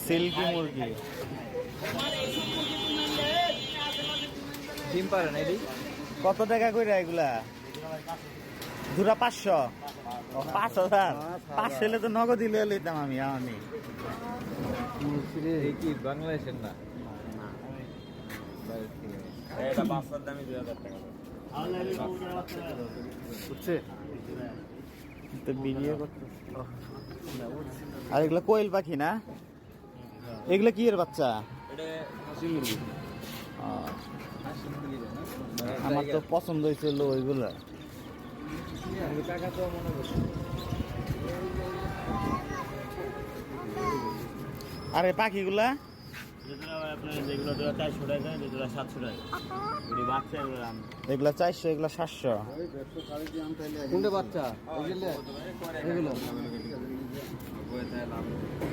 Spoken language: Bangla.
সিল্কি মুরগি ডিম পারে না এটি কত টাকা করে এগুলা? দুটা 500, 5000। 500 হলে তো নগদ দিলে লইতাম আমি। কি বাংলাদেশের না এটা বাচ্চার দামই 2000 টাকা। বুঝছে তো বিয়ে করতে। আর এগুলা কোয়েল পাখি না? এগুলা কি এর বাচ্চা? এটা হাসি মুরগি। আমার তো পছন্দ হয়েছিল ওইগুলা। টাকা তো মনে করছে আর এই পাখিগুলা যেগুলো 400 টাকা, যেগুলো 700 টাকা। বাচ্চা এগুলা 400, এগুলা 700। কোনটা বাচ্চা এগুলো